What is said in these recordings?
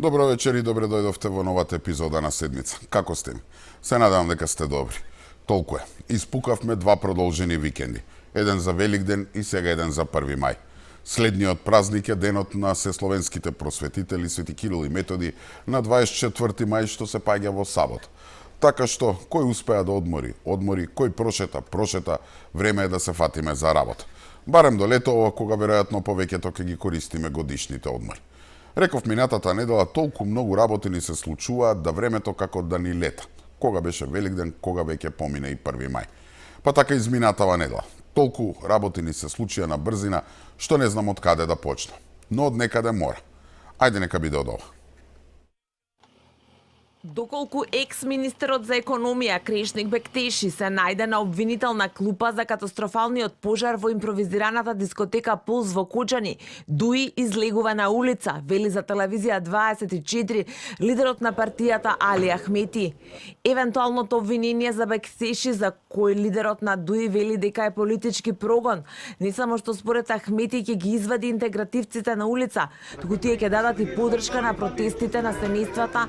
Добро вечер и добре дојдовте во новата епизода на седмица. Како сте ми? Се надевам дека сте добри. Толку е. Испукавме два продолжени викенди. Еден за Великден и сега еден за 1 мај. Следниот празник е денот на сесловенските просветители Свети Кирил и Методи на 24 мај што се паѓа во сабот. Така што, кој успеа да одмори, кој прошета, време е да се фатиме за работа. Барем до летово, кога веројатно повеќето ќе ги користиме годишните одмори. Реков минатата недела толку многу работи ни се случуваат да времето како да ни лета. Кога беше Великден, кога веќе помине и 1 мај. Па така изминатава недела. Толку работи ни се случија на брзина, што не знам од каде да почна. Но од некаде мора. Ајде нека биде од ова. Доколку екс-министерот за економија Крешник Бектеши се најде на обвинителна клупа за катастрофалниот пожар во импровизираната дискотека Пулс во Кочани, Дуи излегува на улица, вели за телевизија 24 лидерот на партијата Али Ахмети. Евентуалното обвинение за Бектеши, за кој лидерот на Дуи вели дека е политички прогон, не само што според Ахмети ќе ги извади интегративците на улица, туку тие ќе дадат и поддршка на протестите на семејствата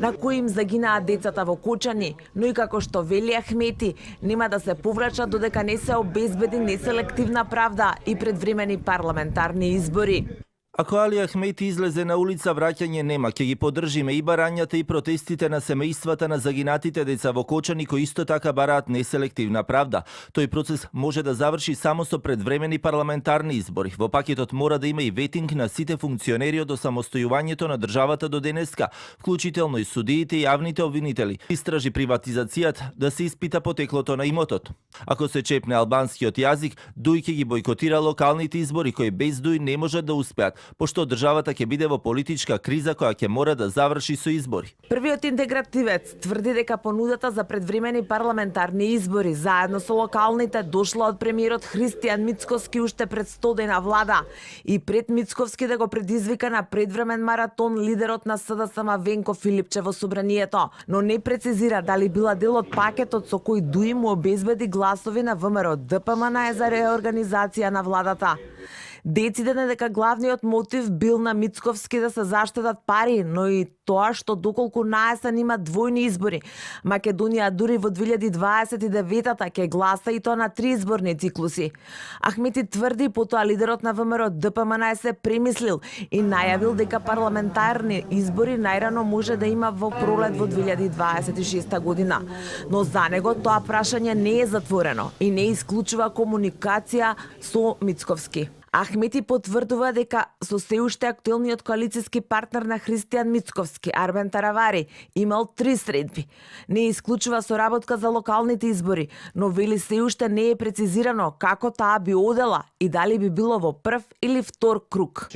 на кои им загинаа децата во Кочани, но и како што вели Ахмети, нема да се поврачат додека не се обезбеди неселективна правда и предвремени парламентарни избори. Ако Али Ахмети излезе на улица, враќање нема, ќе ги поддржиме и барањата и протестите на семејствата на загинатите деца во Кочани, кои исто така бараат неселективна правда. Тој процес може да заврши само со предвремени парламентарни избори. Во пакетот мора да има и ветинг на сите функционери од осамостојувањето на државата до денеска, вклучително и судиите и јавните обвинители. Истражи приватизацијата, да се испита потеклото на имотот. Ако се чепне албанскиот јазик, Дуј ќе ги бойкотира локалните избори, кои без Дуј не можат да успеат, пошто државата ќе биде во политичка криза која ќе мора да заврши со избори. Првиот интегративец тврди дека понудата за предвремени парламентарни избори заедно со локалните дошла од премиерот Христијан Мицковски уште пред 100 дена влада и пред Мицковски да го предизвика на предвремен маратон лидерот на СДСМ Венко Филипче во собранието, но не прецизира дали била дел од пакетот со кој Дуи му обезбеди гласови на ВМРО ДПМН за реорганизација на владата. Дециден е дека главниот мотив бил на Мицковски да се заштедат пари, но и тоа што доколку наесен има двојни избори. Македонија дури во 2029-та ќе гласа и тоа на 3 изборни циклуси. Ахмети тврди потоа лидерот на ВМРО ДПМН се премислил и најавил дека парламентарни избори најрано може да има во пролет во 2026 година. Но за него тоа прашање не е затворено и не исклучува комуникација со Мицковски. Ахмети потврдува дека со се уште актуелниот коалициски партнер на Христијан Мицковски, Арбен Таравари, имал 3 средби. Не исклучува соработка за локалните избори, но вели се уште не е прецизирано како таа би одела и дали би било во прв или втор круг.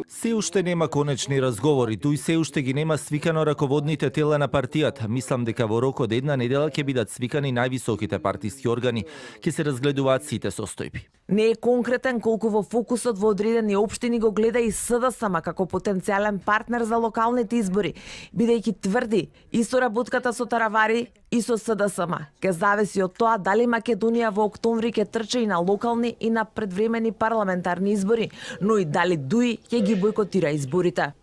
Се уште нема конечни разговори, туј се уште ги нема свикано раководните тела на партијата. Мислам дека во рок од една недела ќе бидат свикани највисоките партиски органи, ќе се разгледуваат сите состојби. Не е конкретен колку во фокусот во одредени општини го гледа и СДСМ како потенцијален партнер за локалните избори, бидејќи тврди и соработката со Таравари и со СДСМ ќе зависи од тоа дали Македонија во октомври ќе трчи и на локални и на предвремени парламентарни избори, но и дали Дуи ќе ги бойкотира изборите.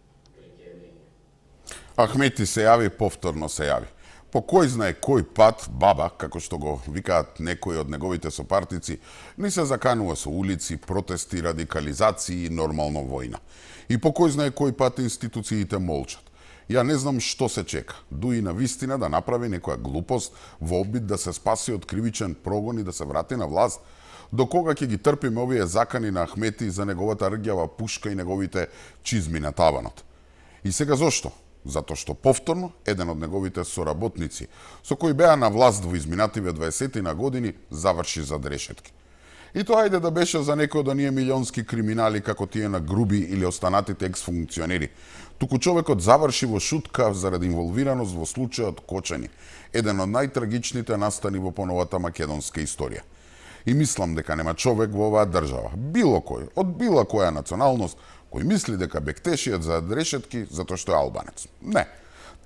Ахмети се јави, повторно се јави. По кој знае кој пат баба, како што го викаат некои од неговите сопартици, не се заканува со улици, протести, радикализации и нормално војна. И по кој знае кој пат институциите молчат. Ја не знам што се чека. Дуи на вистина да направи некоја глупост во обид да се спаси од кривичен прогон и да се врати на власт. До кога ќе ги трпиме овие закани на Ахмети за неговата рѓава пушка и неговите чизми на таванот? И сега зошто? Затоа што повторно еден од неговите соработници, со кои беа на власт во изминативе 20 години, заврши зад решетки. И тоа ајде да беше за некој од оние милионски криминали како тие на Груби или останатите екс-функционери. Туку човекот заврши во шутка заради инволвираност во случајот Кочани, еден од најтрагичните настани во поновата македонска историја. И мислам дека нема човек во оваа држава, било кој, од било која националност, кој мисли дека Бектешиот за решетки затоа што е албанец. Не.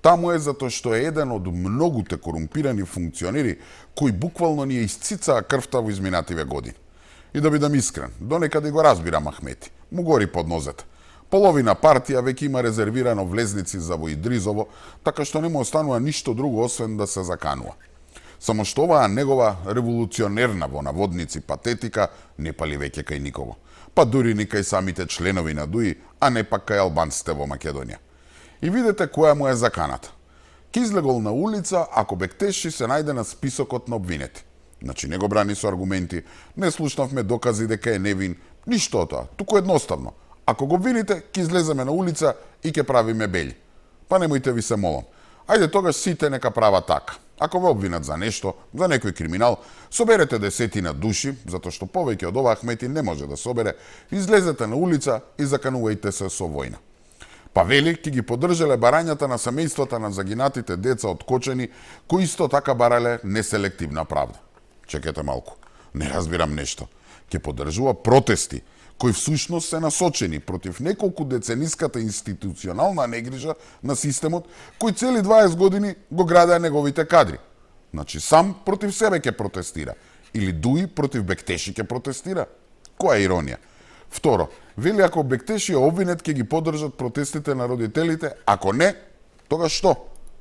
Таму е затоа што е еден од многуте корумпирани функционери кои буквално ни ја исцицаа крвта во изминативе години. И да бидам искрен, донекаде го разбирам Ахмети. Му гори под нозете. Половина партија веќе има резервирано влезници за во Идризово, така што не му останува ништо друго освен да се заканува. Само што оваа негова револуционерна во наводници патетика не пали веќе кај никого. Па дури ни кај самите членови на ДУИ, а не пак кај албанците во Македонија. И видете која му е заканата. Ке излегол на улица ако Бектеши се најде на списокот на обвинети. Значи не го брани со аргументи, не слушнавме докази дека е невин, ништо од тоа, туку едноставно. Ако го обвините, ке излеземе на улица и ке правиме бели. Па немојте ви се молам. Ајде тогаш сите нека прават така. Ако ве обвинат за нешто, за некој криминал, соберете десетина души, затоа што повеќе од ова Ахмети не може да собере, излезете на улица и заканувајте се со војна. Па вели, ки ги поддржале барањата на семејствата на загинатите деца од Кочани, кои исто така барале неселективна правда. Чекете малку, не разбирам нешто. Ке поддржува протести, кои всушност се насочени против неколку децениската институционална негрижа на системот, кој цели 20 години го градеа неговите кадри. Значи сам против себе ќе протестира. Или ДУИ против Бектеши ќе протестира. Која иронија? Второ, вели ако Бектеши е обвинет, ќе ги поддржат протестите на родителите, ако не, тогаш што?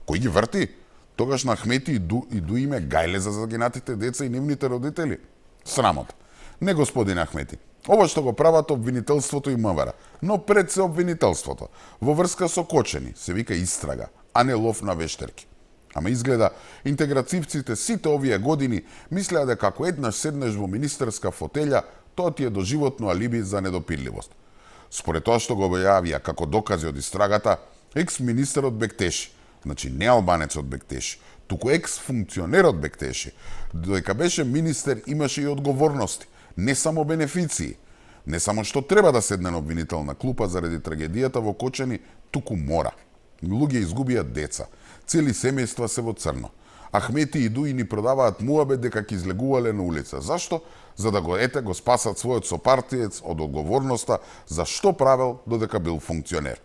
Кој ги врти? Тогаш на Ахмети и ДУИ име гајле за загинатите деца и нивните родители. Срамота. Не, господин Ахмети. Ова што го прават обвинителството и МВР, но пред се обвинителството, во врска со Кочани, се вика истрага, а не лов на вештерки. Ама изгледа, интегративците сите овие години мислеа дека ако еднаш седнеш во министерска фотелја, тоа ти е доживотно алиби за недопирливост. Според тоа што го објавија како докази од истрагата, екс-министерот Бектеши, значи не албанецот Бектеши, туку екс-функционерот Бектеши, додека беше министер имаше и одговорности, не само бенефиции. Не само што треба да седне на обвинителна клупа заради трагедијата во Кочани, туку мора. Луѓе изгубија деца, цели семејства се во црно. Ахмети и ДУИ ни продаваат муабет дека ќе излегувале на улица. Зашто? За да го спасат својот сопартиец од одговорноста за што правел додека бил функционер.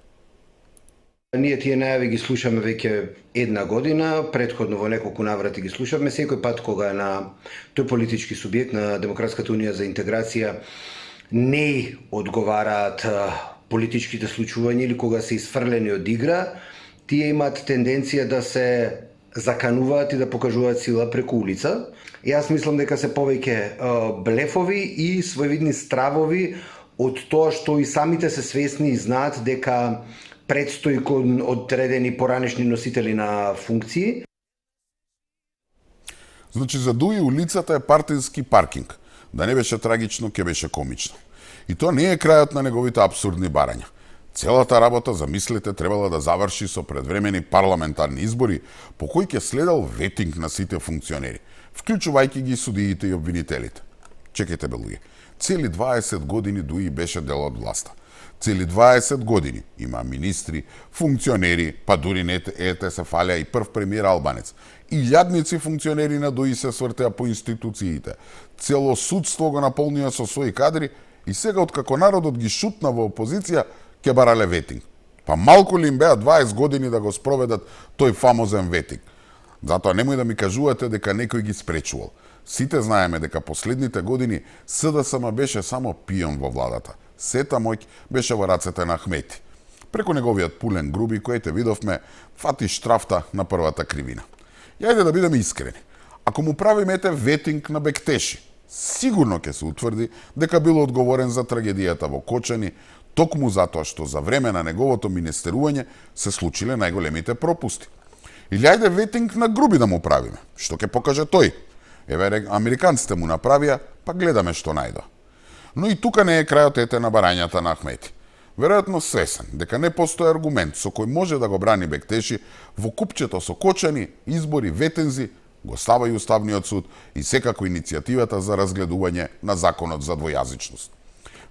Ние тие најави ги слушаме веќе една година, претходно во неколку наврати ги слушавме, секој пат кога на тој политички субјект на Демократската унија за интеграција не одговараат политичките случувања или кога се изфрлени од игра, тие имаат тенденција да се закануваат и да покажуваат сила преку улица. Јас мислам дека се повеќе блефови и своевидни стравови од тоа што и самите се свесни и знаат дека предстои кон одредени поранешни носители на функции. Значи за ДУИ улицата е партиски паркинг. Да не беше трагично, ке беше комично. И тоа не е крајот на неговите абсурдни барања. Целата работа, замислете, требала да заврши со предвремени парламентарни избори, по кои ќе следел ветинг на сите функционери, вклучувајќи ги судиите и обвинителите. Чекайте бе луѓе, цели 20 години ДУИ беше дел од власта. Цели 20 години има министри, функционери, па дури не се фалеа и прв премиер албанец. Илјадници функционери на ДУИ се свртеа по институциите. Цело судство го наполнија со своји кадри и сега откако народот ги шутна во опозиција, ќе барале ветинг. Па малку ли им беа 20 години да го спроведат тој фамозен ветинг? Затоа немој да ми кажувате дека некој ги спречувал. Сите знаеме дека последните години СДСМ беше само пион во владата. Сета моќ беше во рацете на Ахмети. Преку неговиот пулен груби, кој те видовме, фати штрафта на првата кривина. И ајде да бидеме искрени. Ако му правимете ветинг на Бектеши, сигурно ќе се утврди дека бил одговорен за трагедијата во Кочани, токму затоа што за време на неговото министерување се случиле најголемите пропусти. Или ајде ветинг на Груби да му правиме, што ќе покаже тој. Еве, американците му направија, па гледаме што најдоа. Но и тука не е крајот ете на барањата на Ахмети. Веројатно свесен дека не постои аргумент со кој може да го брани Бектеши во купчето со Кочани, избори, ветензи, го става и Уставниот суд и секако иницијативата за разгледување на законот за двојазичност.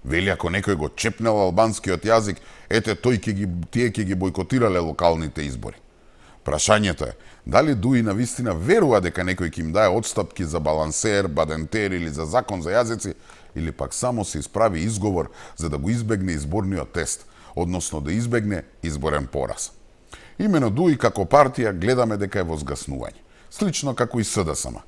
Вели ако некој го чепнел албанскиот јазик, ете тие ќе ги бойкотирале локалните избори. Прашањето е, дали ДУИ навистина верува дека некој ќе им дае отстапки за балансер, бадентер или за закон за јазици, или пак само се исправи изговор за да го избегне изборниот тест, односно да избегне изборен пораз. Имено ДУИ како партија гледаме дека е во згаснување, слично како и СДСМ.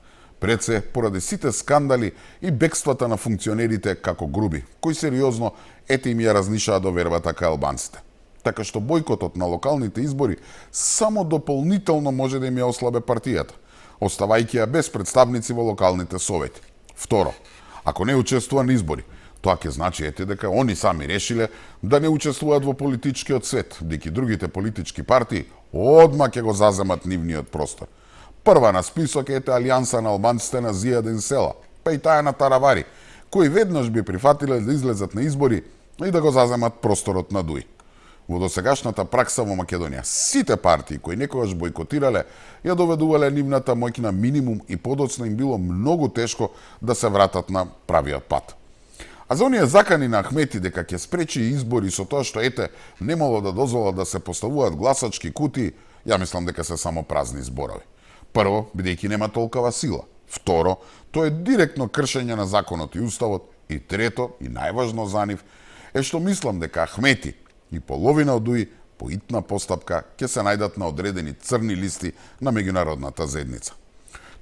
Пред се поради сите скандали и бегствата на функционерите како груби, кои сериозно им ја разнишаа довербата кај албанците. Така што бојкотот на локалните избори само дополнително може да им ја ослабе партијата, оставајќи ја без представници во локалните совети. Второ, ако не учествува на избори, тоа ќе значи дека они сами решиле да не учествуваат во политичкиот свет, деки другите политички партии одма ќе го заземат нивниот простор. Прва на список е Алијанса на албанците на Зијадин Села, па и таа на Таравари, кои веднаш би прифатиле да излезат на избори и да го заземат просторот на Дуи. Во досегашната пракса во Македонија, сите партии кои некогаш бојкотирале, ја доведувале нивната моќ на минимум и подоцна им било многу тешко да се вратат на правиот пат. А за оние закани на Ахмети дека ќе спречи избори со тоа што немало да дозвола да се поставуваат гласачки кутии, ја мислам дека се само празни зборови. Прво, бидејќи нема толкова сила. Второ, тоа е директно кршење на законот и уставот. И трето, и најважно за нив, е што мислам дека Ахмети и половина од Дуи по итна постапка ќе се најдат на одредени црни листи на меѓународната заедница.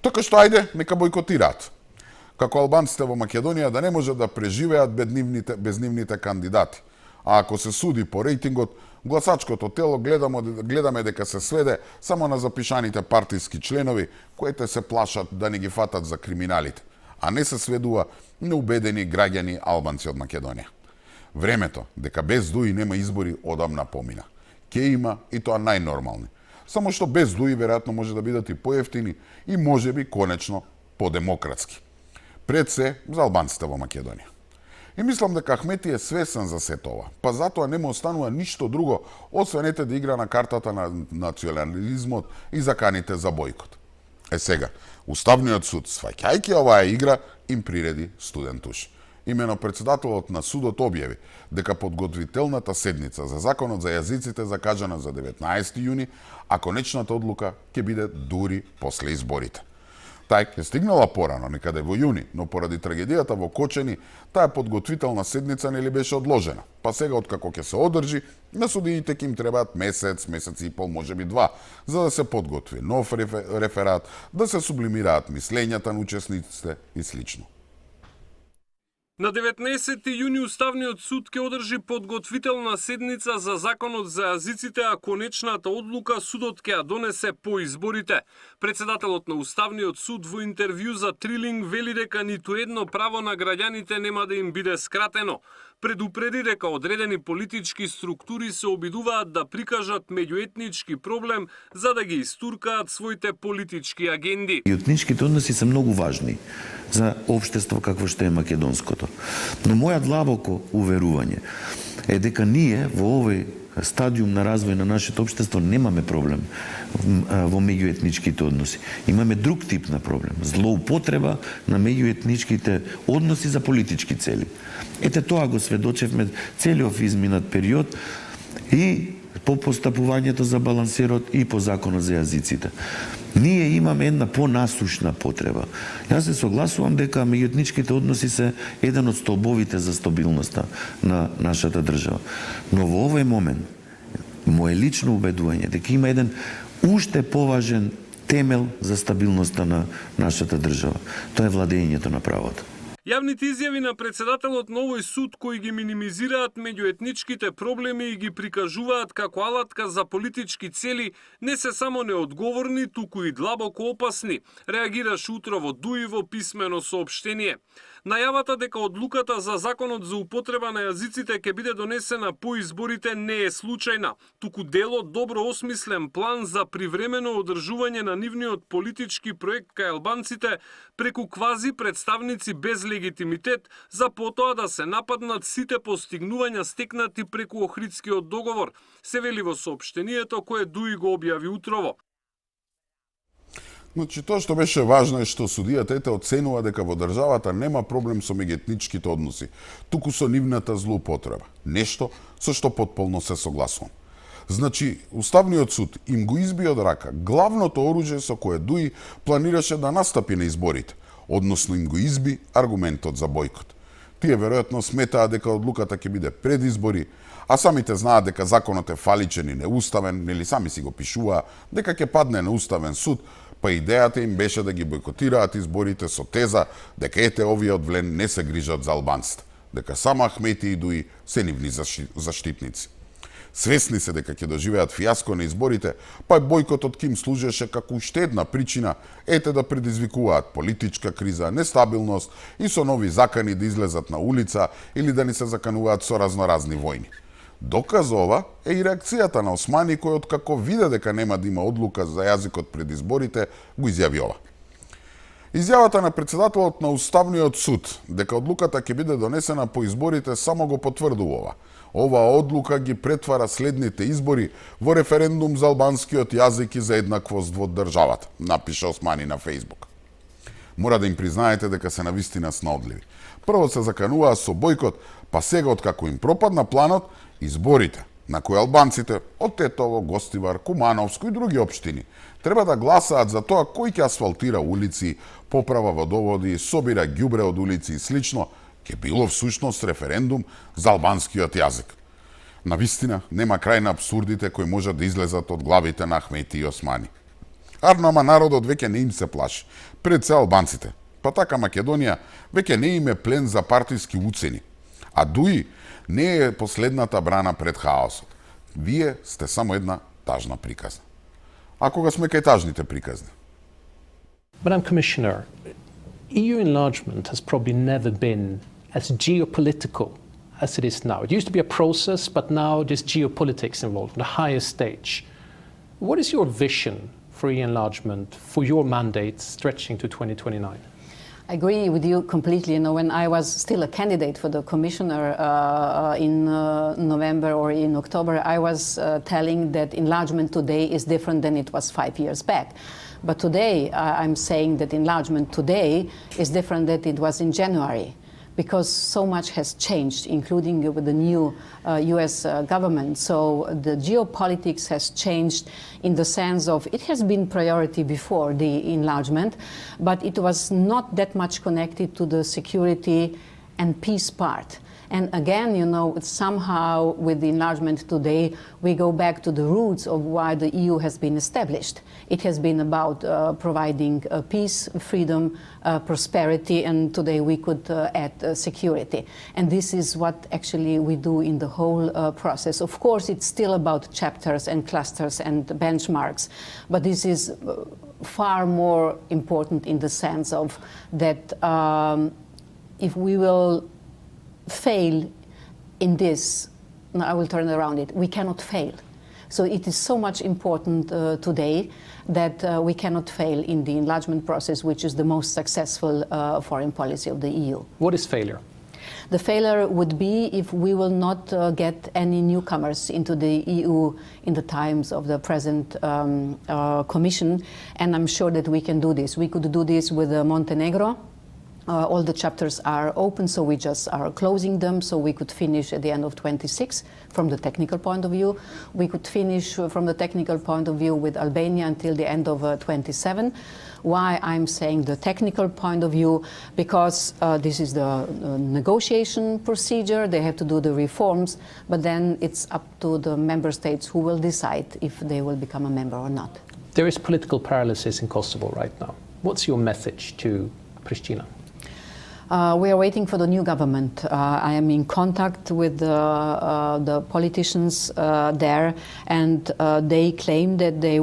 Така што ајде, нека бојкотираат. Како албанците во Македонија да не можат да преживеат без нивните кандидати. А ако се суди по рейтингот, гласачкото тело гледаме дека се сведе само на запишаните партиски членови, кои се плашат да не ги фатат за криминалите, а не се сведува на убедени граѓани албанци од Македонија. Времето дека без Дуи нема избори одамна помина. Ке има и тоа најнормални. Само што без Дуи веројатно може да бидат и поевтини и можеби конечно подемократски. Пред се за албанците во Македонија. И мислам дека Ахмети е свесен за сето ова, па затоа не му останува ништо друго, освен да игра на картата на национализмот и заканите за бојкот. Сега, Уставниот суд, сваќајќи оваа игра, им приреди студен туш. Имено председателот на судот објави дека подготвителната седница за законот за јазиците закажана за 19 јуни, а конечната одлука ќе биде дури после изборите. Таа е стигнала порано, некаде во јуни, но поради трагедијата во Кочани, таа подготвителна седница нели беше одложена. Па сега откако ќе се одржи, на судиите ќе им требаат месец и пол, можеби два, за да се подготви нов реферат, да се сублимираат мислењата на учесниците и слично. На 19 јуни Уставниот суд ќе одржи подготвителна седница за законот за јазиците, а конечната одлука судот ќе ја донесе по изборите. Председателот на Уставниот суд во интервју за Трилинг вели дека ниту едно право на граѓаните нема да им биде скратено. Предупреди дека одредени политички структури се обидуваат да прикажат меѓуетнички проблем за да ги истуркаат своите политички агенди. Етничките односи се многу важни за општество какво што е македонското. Но моја длабоко уверување е дека ние во овој стадиум на развој на нашето општество немаме проблем во меѓуетничките односи. Имаме друг тип на проблем. Злоупотреба на меѓуетничките односи за политички цели. Ете тоа го сведочевме целиот изминат период и по постапувањето за балансерот и по законот за јазиците. Ние имаме една понасушна потреба. Јас се согласувам дека меѓуетничките односи се еден од столбовите за стабилноста на нашата држава. Но во овој момент, моје лично убедување дека има еден уште поважен темел за стабилноста на нашата држава. Тоа е владењето на правото. Јавните изјави на председателот на овој суд кои ги минимизираат меѓуетничките проблеми и ги прикажуваат како алатка за политички цели не се само неодговорни, туку и длабоко опасни, реагираше утро во Дуи во писмено соопштение. Најавата дека одлуката за законот за употреба на јазиците ќе биде донесена по изборите не е случајна, туку дел од добро осмислен план за привремено одржување на нивниот политички проект кај албанците преку квази представници без легитимитет за потоа да се нападнат сите постигнувања стекнати преку Охридскиот договор, се вели во соопштението кое Дуи го објави утрово. Значи, тоа што беше важно е што судијата оценува дека во државата нема проблем со меѓуетничките односи, туку со нивната злоупотреба. Нешто со што потполно се согласувам. Значи, Уставниот суд им го изби од рака главното оружје со кое Дуи планираше да настапи на изборите, односно им го изби аргументот за бојкот. Тие веројатно сметаа дека одлуката ќе биде пред избори, а самите знаат дека законот е фаличен и неуставен, нели сами си го пишуваа, дека ќе падне на Уставен суд, па идејата им беше да ги бойкотираат изборите со теза дека ете овие од Влен не се грижат за албанците, дека само Ахмети и Дуи се нивни заштитници. Свесни се дека ќе доживеат фијаско на изборите, па бојкотот ќе им служеше како уште една причина ете да предизвикуваат политичка криза, нестабилност и со нови закани да излезат на улица или да ни се закануваат со разноразни војни. Доказ ова е и реакцијата на Османи кој откако виде дека нема да има одлука за јазикот пред изборите, го изјави ова. Изјавата на председателот на Уставниот суд дека одлуката ќе биде донесена по изборите само го потврдува. Оваа одлука ги претвара следните избори во референдум за албанскиот јазик и за еднаквост во државата, напише Османи на Фејсбук. Мора да им признаете дека се навистина снаодливи. Прво се закануваа со бојкот, па сега откако им пропадна планот, изборите на кои албанците од Тетово, Гостивар, Кумановско и други општини треба да гласаат за тоа кој ќе асфалтира улици, поправа водоводи, собира ѓубре од улици и слично, ќе било всушност референдум за албанскиот јазик. Навистина, нема крај на абсурдите кои можат да излезат од главите на Ахмети и Османи. Арнама народот веќе не им се плаши, пред се албанците. Па така Македонија веќе не им е плен за партиски уцени. А Дуи не е последната брана пред хаосот. Вие сте само една тажна приказна. А кога сме кај тажните приказни? Madam Commissioner, EU enlargement has probably never been as geopolitical as it is now. It used to be a process, but now there's geopolitics involved on the highest stage. What is your vision for EU enlargement, for your mandate stretching to 2029? I agree with you completely. You know, when I was still a candidate for the commissioner in November or in October, I was telling that enlargement today is different than it was 5 years back. But today, I'm saying that enlargement today is different than it was in January, because so much has changed, including with the new US government. So the geopolitics has changed in the sense of it has been priority before the enlargement, but it was not that much connected to the security and peace part. And again, you know, somehow with the enlargement today, we go back to the roots of why the EU has been established. It has been about providing peace, freedom, prosperity, and today we could add security. And this is what actually we do in the whole process. Of course, it's still about chapters and clusters and benchmarks, but this is far more important in the sense of that if we will fail in this, no, I will turn around it, we cannot fail. So it is so much important today that we cannot fail in the enlargement process, which is the most successful foreign policy of the EU. What is failure? The failure would be if we will not get any newcomers into the EU in the times of the present Commission, and I'm sure that we can do this. We could do this with Montenegro. All the chapters are open, so we just are closing them, so we could finish at the end of 26 from the technical point of view. We could finish from the technical point of view with Albania until the end of 27. Why I'm saying the technical point of view? Because this is the negotiation procedure, they have to do the reforms, but then it's up to the member states who will decide if they will become a member or not. There is political paralysis in Kosovo right now. What's your message to Pristina? We are waiting for the new government. I am in contact with the politicians there, and they claim that they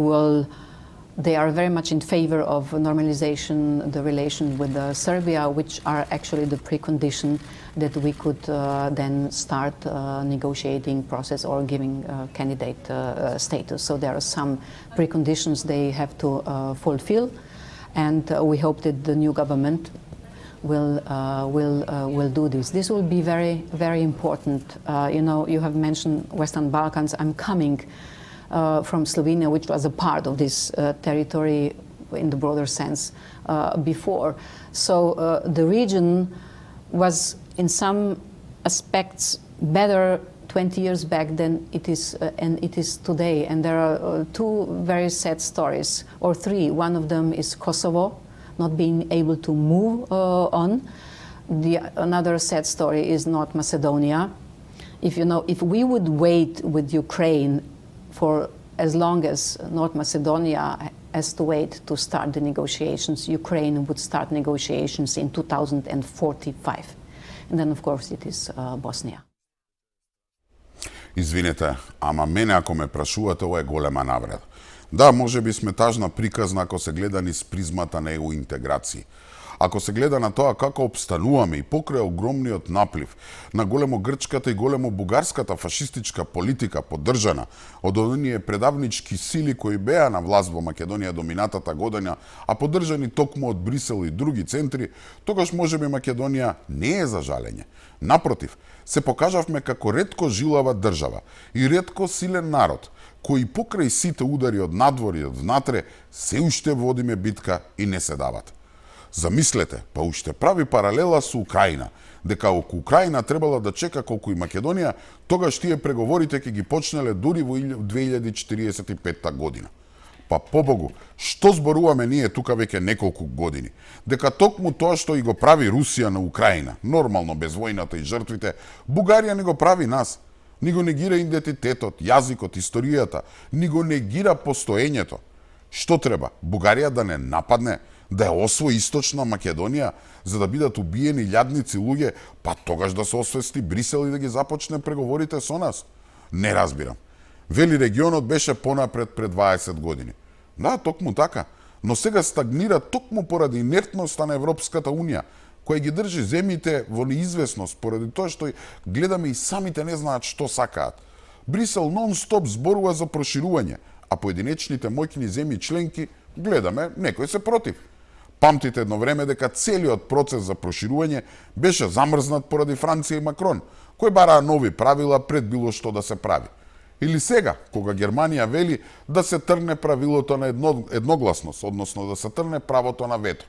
are very much in favor of normalization, the relation with Serbia, which are actually the precondition that we could then start negotiating process or giving candidate status. So there are some preconditions they have to fulfill, and we hope that the new government will do this. This will be very, very important. You know, you have mentioned Western Balkans. I'm coming from Slovenia, which was a part of this territory in the broader sense before. So the region was in some aspects better 20 years back than it is and it is today. And there are two very sad stories, or three. One of them is Kosovo not being able to move on. Another sad story is North Macedonia. If we would wait with Ukraine for as long as North Macedonia as to wait to start the negotiations. Ukraine would start negotiations in 2045. And then, of course, it is Bosnia. Извинете, ама мене ако ме прашувате, ова е голема навреда. Да, може би сме тажна приказна ако се гледа низ призмата на ЕУ интеграција. Ако се гледа на тоа како обстануваме и покрај огромниот наплив на големо грчката и големо бугарската фашистичка политика поддржана од оние предавнички сили кои беа на власт во Македонија до минатата година, а поддржани токму од Брисел и други центри, тогаш можеби Македонија не е за жалење. Напротив, се покажавме како ретко жилава држава и ретко силен народ, кои покрај сите удари од надвор и од внатре, се уште водиме битка и не се дават. Замислете, па уште прави паралела со Украина, дека ако Украина требала да чека колку и Македонија, тогаш тие преговорите ќе ги почнеле дури во 2045 година. Па побогу, што зборуваме ние тука веќе неколку години? Дека токму тоа што и го прави Русија на Украина, нормално без војната и жртвите, Бугарија не го прави нас. Ни го негира идентитетот, јазикот, историјата, ни го негира постоењето. Што треба? Бугарија да не нападне, да ја освои Источна Македонија, за да бидат убиени илјадници луѓе, па тогаш да се освести Брисел и да ги започне преговорите со нас? Не разбирам. Вели регионот беше понапред пред 20 години. Да, токму така, но сега стагнира токму поради инертноста на Европската Унија, која ги држи земјите во неизвестност, поради тоа што гледаме и самите не знаат што сакаат. Брисел нон-стоп зборува за проширување, а поединечните моќни земји членки гледаме, некој се против. Памтите едно време дека целиот процес за проширување беше замрзнат поради Франција и Макрон, кои бараа нови правила пред било што да се прави. Или сега, кога Германија вели да се трне правилото на едногласност, односно да се трне правото на вето.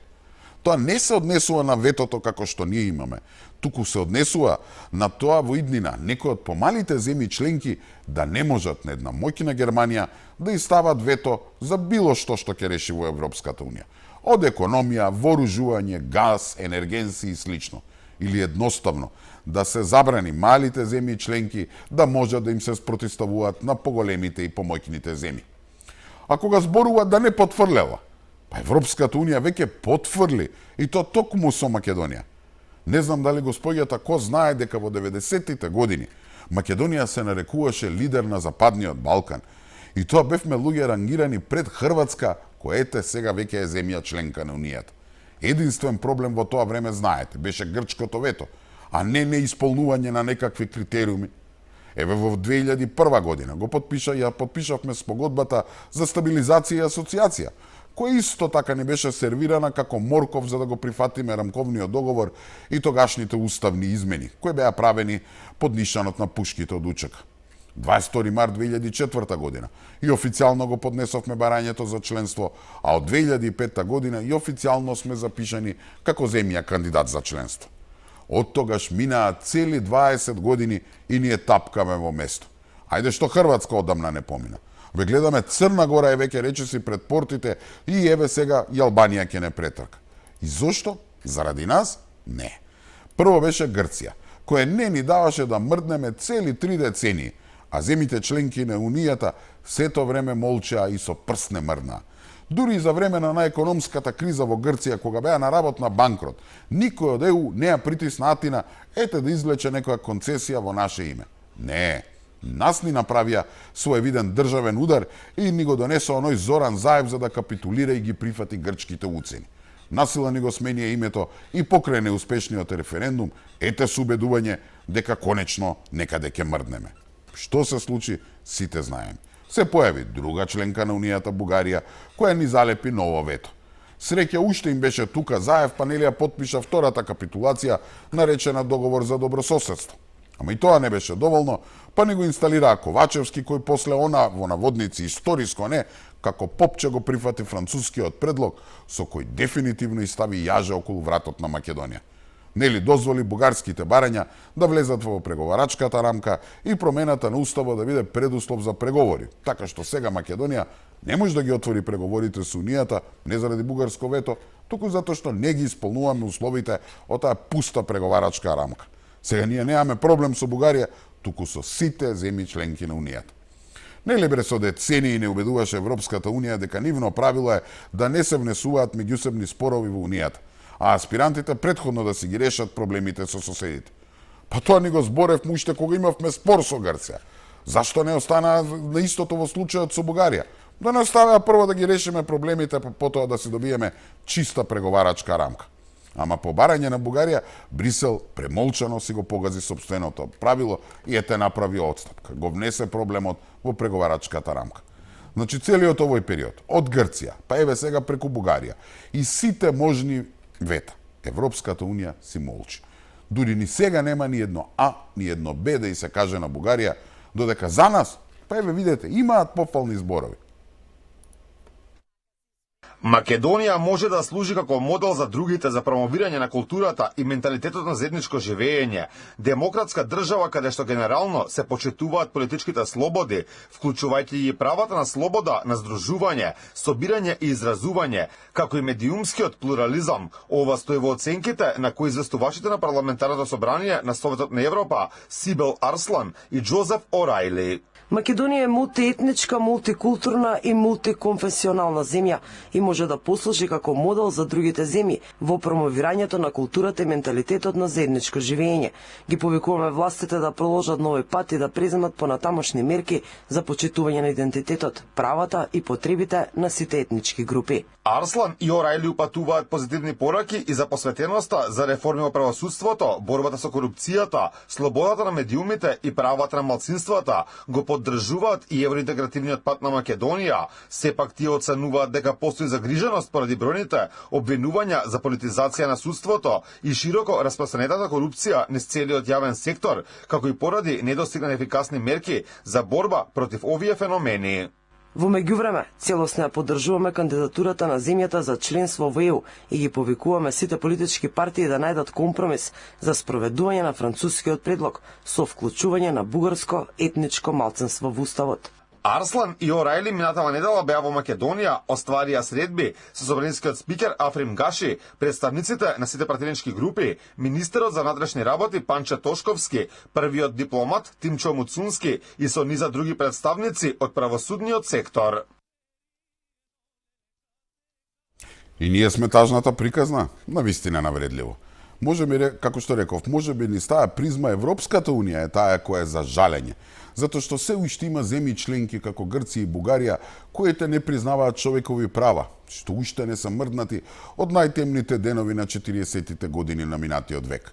Тоа не се однесува на ветото како што ние имаме, туку се однесува на тоа во иднина некои од помалите земји членки да не можат на една моќна Германија да истават вето за било што ќе реши во Европската Унија. Од економија, вооружување, газ, енергенци и слично. Или едноставно да се забрани малите земји членки да можат да им се спротивставуваат на поголемите и помоќните земји. А кога зборува да не потврлела, па Европската Унија веќе потврли и то токму со Македонија. Не знам дали господјата Ко знае дека во 90-тите години Македонија се нарекуваше лидер на Западниот Балкан и тоа бевме луѓе рангирани пред Хрватска, која ете сега веќе е земја членка на Унијата. Единствен проблем во тоа време, знаете, беше грчкото вето, а не неисполнување на некакви критериуми. Еве во 2001 година ја подпишавме спогодбата за стабилизација и асоциација, која исто така не беше сервирана како морков за да го прифатиме рамковниот договор и тогашните уставни измени, кои беа правени под нишанот на пушките од УЧК. 22 март 2004 година и официјално го поднесовме барањето за членство, а од 2005 година и официјално сме запишани како земја кандидат за членство. Од тогаш минаат цели 20 години и ние тапкаме во место. Ајде што Хрватска одамна не помина. Ве гледаме Црна Гора е веќе речиси пред портите и еве сега и Албанија ќе не претрка. И зошто? Заради нас? Не. Прво беше Грција, која не ни даваше да мрднеме цели 3 децении, а земите членки на Унијата сето време молчаа и со прст не мрднаа. Дури и за време на економската криза во Грција, кога беа на работ на банкрот, никој од ЕУ не ја притисна Атина, ете да извлече некоја концесија во наше име. Не, нас ни направија своевиден државен удар и ни го донесо оној Зоран Заев за да капитулира и ги прифати грчките уцени. Насила ни го сменија името и покрај неуспешниот референдум, ете со убедување дека конечно некаде ќе мрднеме. Што се случи, сите знаеме. Се појави друга членка на Унијата, Бугарија, која ни залепи ново вето. Среќа уште им беше тука Заев, па нели ја потпиша втората капитулација, наречена договор за добрососедство. Ама и тоа не беше доволно, па ни го инсталираа Ковачевски, кој после она, во наводници историско не, како попче го прифати францускиот предлог, со кој дефинитивно стави јаже околу вратот на Македонија. Нели дозволи бугарските барања да влезат во преговарачката рамка и промената на уставот да биде предуслов за преговори, така што сега Македонија не може да ги отвори преговорите со Унијата не заради бугарско вето, туку затоа што не ги исполнуваме условите од таа пуста преговарачка рамка. Сега ние немаме проблем со Бугарија, туку со сите земји членки на Унијата. Нели бре, со децении не убедуваше Европската Унија дека нивно правило е да не се внесуваат меѓусебни спорови во Унијата, а аспирантите претходно да си ги решат проблемите со соседите. Па тоа ни го зборевме уште кога имавме спор со Грција. Зашто не остана на истото во случајот со Бугарија? Да не оставеа прво да ги решиме проблемите, па потоа да си добиеме чиста преговарачка рамка. Ама по барање на Бугарија, Брисел премолчано си го погази собственото правило и ете направи отстапка. Го внесе проблемот во преговарачката рамка. Значи целиот овој период, од Грција, па еве сега преку Бугарија, и сите можни вета, Европската Унија си молчи. Дури ни сега нема ни едно А, ни едно Б да и се каже на Бугарија, додека за нас, па еве видете, имаат пофални зборови. Македонија може да служи како модел за другите за промовирање на културата и менталитетот на заедничко живење. Демократска држава каде што генерално се почитуваат политичките слободи, вклучувајќи и правата на слобода на здружување, собирање и изразување, како и медиумскиот плурализам. Ова стои во оценките на кои известувачите на парламентарното собрание на Советот на Европа, Сибел Арслан и Джозеф Орайли. Македонија е мултиетничка, мултикултурна и мултиконфесионална земја и може да послужи како модел за другите земји во промовирањето на културата и менталитетот на заедничко живење. Ги повикуваме властите да продолжат на овој пат и да преземат понатамошни мерки за почитување на идентитетот, правата и потребите на сите етнички групи. Арслан и Орайли упатуваат позитивни пораки и за посветеноста за реформи во правосудството, борбата со корупцијата, слободата на медиумите и правата на малцинствата, го поддржуваат и евроинтегративниот пат на Македонија. Сепак тие оценуваат дека постои загриженост поради бројните обвинувања за политизација на судството и широко распространетата корупција низ целиот јавен сектор, како и поради недостигнати ефикасни мерки за борба против овие феномени. Во меѓувреме, целосно ја поддржуваме кандидатурата на земјата за членство во ЕУ и ги повикуваме сите политички партии да најдат компромис за спроведување на францускиот предлог со вклучување на бугарско етничко малцинство во уставот. Арслан и Орайли минатава недела беа во Македонија, остварија средби со собранискиот спикер Африм Гаши, представниците на сите партијански групи, министерот за внатрешни работи Панче Тошковски, првиот дипломат Тимчо Муцунски и со низа други представници од правосудниот сектор. И ние сме тажната приказна, навистина навредливо. Може би, како што реков, може би ни става призма Европската Унија е таа која е за жалење, затоа што се уште има земји членки како Грција и Бугарија коите не признаваат човекови права, што уште не се мрднати од најтемните денови на 40-тите години на минатиот век.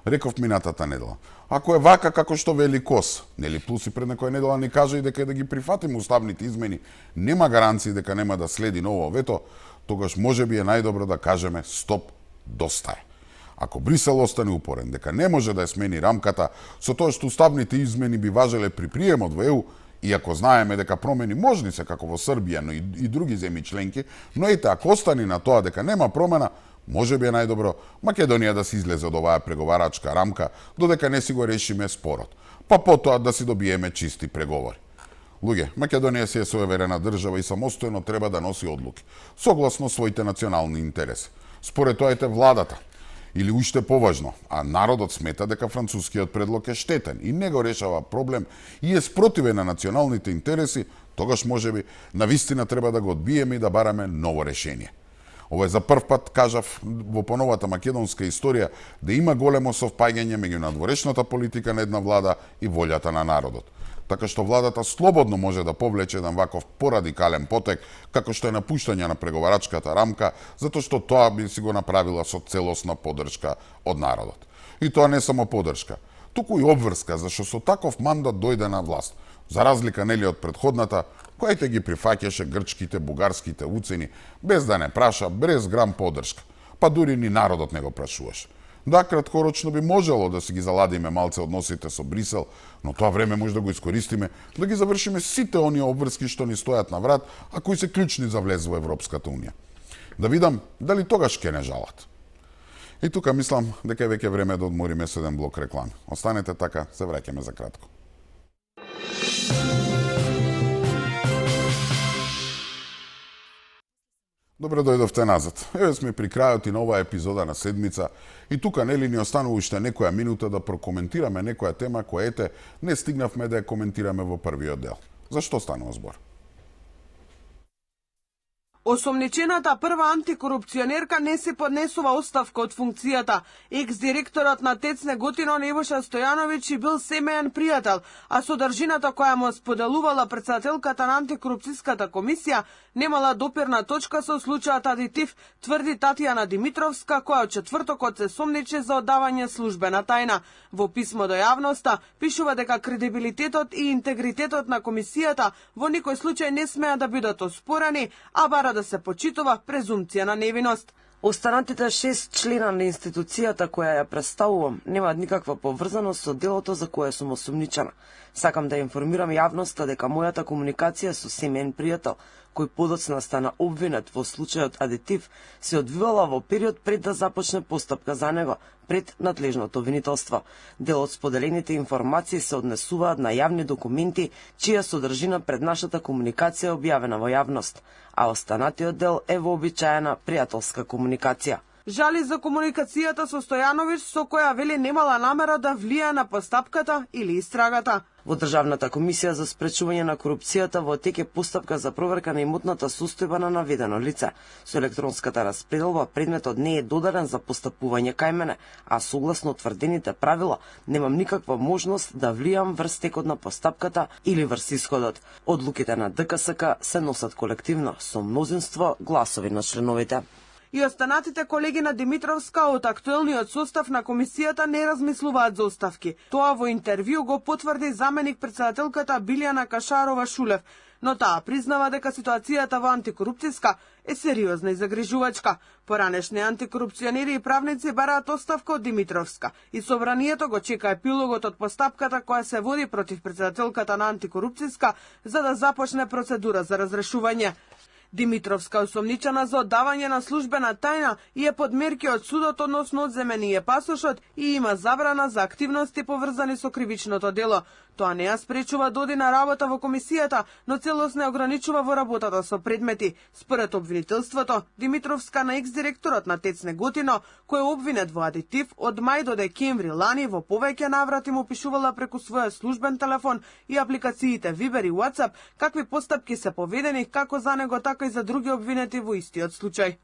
Реков минатата недела, ако е вака како што вели Кос, нели Плуси пред некоја недела ни кажа и дека да ги прифатиме уставните измени, нема гаранции дека нема да следи ново вето, тогаш може би е најдобро да кажеме стоп, доста е. Ако Брисел остане упорен дека не може да ја смени рамката со тоа што уставните измени би важеле при приемот во ЕУ, иако знаеме дека промени можни се како во Србија, но и други земји членки, но ете ако остане на тоа дека нема промена, може би е најдобро Македонија да се излезе од оваа преговарачка рамка, додека не си го решиме спорот, па потоа да си добиеме чисти преговори. Луѓе, Македонија си е суверена држава и самостојно треба да носи одлуки, согласно своите национални интереси. Според тоа ете владата, или уште поважно, а народот смета дека францускиот предлог е штетен и не го решава проблем и е спротивен на националните интереси, тогаш можеби навистина треба да го одбиеме и да бараме ново решение. Ова е за прв пат, кажав, во поновата македонска историја да има големо совпаѓање меѓу надворешната политика на една влада и волјата на народот. Така што владата слободно може да повлече еден ваков порадикален потек, како што е напуштање на преговарачката рамка, затоа што тоа би си го направила со целосна поддршка од народот. И тоа не само поддршка, туку и обврска, зашто со таков мандат дојде на власт, за разлика нели од претходната, која ги прифаќаше грчките, бугарските уцени, без да не праша, без грам поддршка, па дури ни народот не го прашуваше. Да, краткорочно би можело да си ги заладиме малце односите со Брисел, но тоа време може да го искористиме да ги завршиме сите оние обврски што ни стојат на врат, а кои се клучни за влез во Европската Унија. Да видам дали тогаш ќе не жалат. И тука мислам дека е веќе време да одмориме со еден блок реклами. Останете така, се враќаме за кратко. Добре дојдовте назад. Еве сме при крајот и на оваа епизода на седмица и тука нели ни останува уште некоја минута да прокоментираме некоја тема која ете не стигнавме да ја коментираме во првиот дел. За што станува збор? Осомничената прва антикорупционерка не се поднесува оставка од функцијата. Екс-директорот на ТЕЦ Неготино Небоша Стојановиќ бил семеен пријател, а содржината која му споделувала претседателката на антикорупцијската комисија немала допирна точка со случајот Адитив, тврди Татјана Димитровска, која од четвртокот се сомниче за оддавање службена тајна. Во писмо до јавноста пишува дека кредибилитетот и интегритетот на комисијата во никој случај не смеа да бидат оспорени, а бара да се почитува презумпција на невиност. Останатите 6 члена на институцијата која ја представувам немаат никаква поврзаност со делото за кое сум осумничена. Сакам да информирам јавноста дека мојата комуникација со семеен пријател, кој подоцна стана обвинет во случајот Адитив, се одвивала во период пред да започне постапка за него пред надлежното обвинителство. Дел од споделените информации се однесуваат на јавни документи, чија содржина пред нашата комуникација е објавена во јавност, а останатиот дел е вообичаена пријателска комуникација. Жали за комуникацијата со Стојановиќ, со која вели немала намера да влијае на постапката или истрагата. Во Државната комисија за спречување на корупцијата во тек е постапка за проверка на имотната состојба на наведено лице. Со електронската распределба предметот не е додаден за постапување кај мене, а согласно тврдените правила немам никаква можност да влијам врз текот на постапката или врз исходот. Одлуките на ДКСК се носат колективно со мнозинство гласови на членовите. И останатите колеги на Димитровска од актуелниот состав на комисијата не размислуваат за оставки. Тоа во интервју го потврди заменик претседателката Билјана Кашарова Шулев, но таа признава дека ситуацијата во антикорупцијска е сериозна и загрижувачка. Поранешни антикорупционери и правници бараат оставка од Димитровска и собранието го чека епилогот од постапката која се води против претседателката на антикорупцијска за да започне процедура за разрешување. Димитровска осомничена за оддавање на службена тајна и е под мерки од судот односно одземени е пасошот и има забрана за активности поврзани со кривичното дело. Тоа не ја спречува да оди на работа во комисијата, но целосно не ограничува во работата со предмети. Според обвинителството, Димитровска на екс-директорот на ТЕЦ Неготино, кој е обвинет во Адитив, од мај до декември лани во повеќе наврати му пишувала преку својот службен телефон и апликациите Viber и WhatsApp какви постапки се поведени како за него, така и за други обвинети во истиот случај.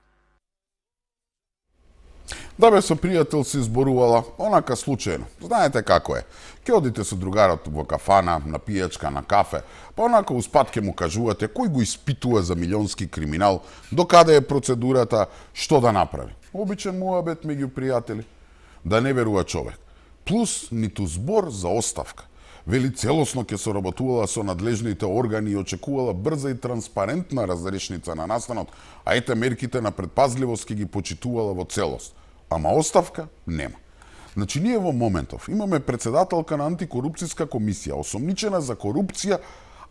Да бе со пријател се изборувала, онака случајно. Знаете како е. Ке одите со другарот во кафана, на пијачка, на кафе, па онака успат ке му кажувате кој го испитува за милионски криминал, докаде е процедурата, што да направи. Обичен муабет меѓу пријатели. Да не верува човек. Плюс ниту збор за оставка. Вели целосно ќе соработувала со надлежните органи и очекувала брза и транспарентна разрешница на настанот, а ете мерките на предпазливост ќе ги почитувала во целост. Ама оставка нема. Значи, ние во моментов имаме претседателка на антикорупцијска комисија, осомничена за корупција,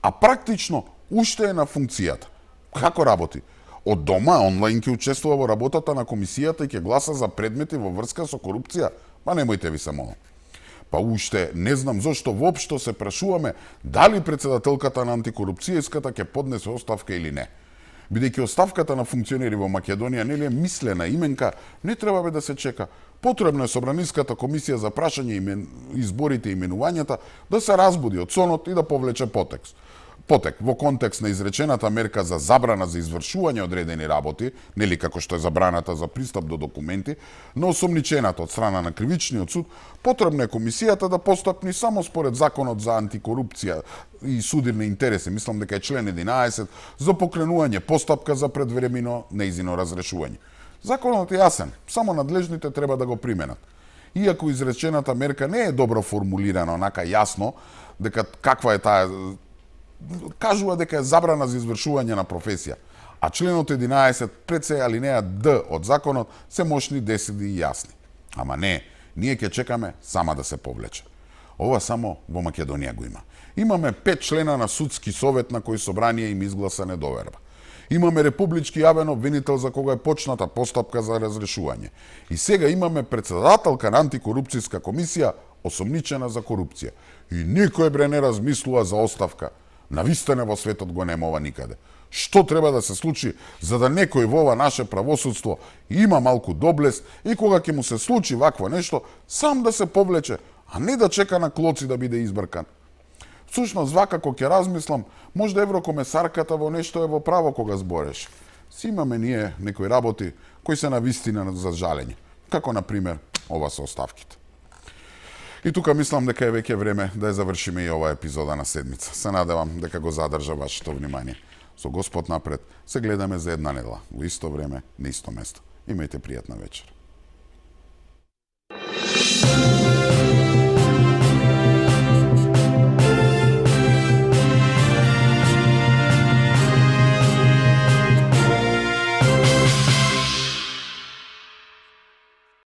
а практично уште е на функцијата. Како работи? Од дома, онлайн ќе учествува во работата на комисијата и ќе гласа за предмети во врска со корупција? Па немојте ви се молам. Па уште не знам зошто воопшто се прашуваме дали претседателката на антикорупцијската ќе поднесе оставка или не. Бидејќи оставката на функционери во Македонија нели е мислена именка, не треба бе да се чека. Потребно е Собраниската комисија за прашање изборите и именувањата да се разбуди од сонот и да повлече потек во контекст на изречената мерка за забрана за извршување одредени работи, нели како што е забраната за пристап до документи, на осомничената од страна на кривичниот суд, потребно е комисијата да постапни само според законот за антикорупција и судирни интереси, мислам дека е член 11, за покренување постапка за предвремено нејзино разрешување. Законот е јасен, само надлежните треба да го применат. Иако изречената мерка не е добро формулирана, онака јасно, дека каква е таа, кажува дека е забрана за извршување на професија, а членот 11 пред се алинеја Д од законот се мощни, десни и јасни. Ама не, ние ќе чекаме сама да се повлече. Ова само во Македонија го има. Имаме 5 члена на судски совет на кој собрание им изгласа недоверба. Имаме републички јавен обвинител за кога е почната постапка за разрешување. И сега имаме претседателка на антикорупцијска комисија осомничена за корупција. И никој бре не размислува за оставка. Навистина во светот го нема ова никаде. Што треба да се случи за да некој во ова наше правосудство има малку доблест и кога ќе му се случи вакво нешто, сам да се повлече, а не да чека на клоци да биде избркан. Всушност, вака кога ќе размислам, можда еврокомесарката во нешто е во право кога збореше. Си имаме ние некои работи кои се на вистина за жалење, како на пример ова со оставките. И тука мислам дека е веќе време да ја завршиме и оваа епизода на седмица. Се надевам дека го задржа вашето внимание. Со Господ напред, се гледаме за една недела, во исто време, на исто место. Имајте пријатна вечер.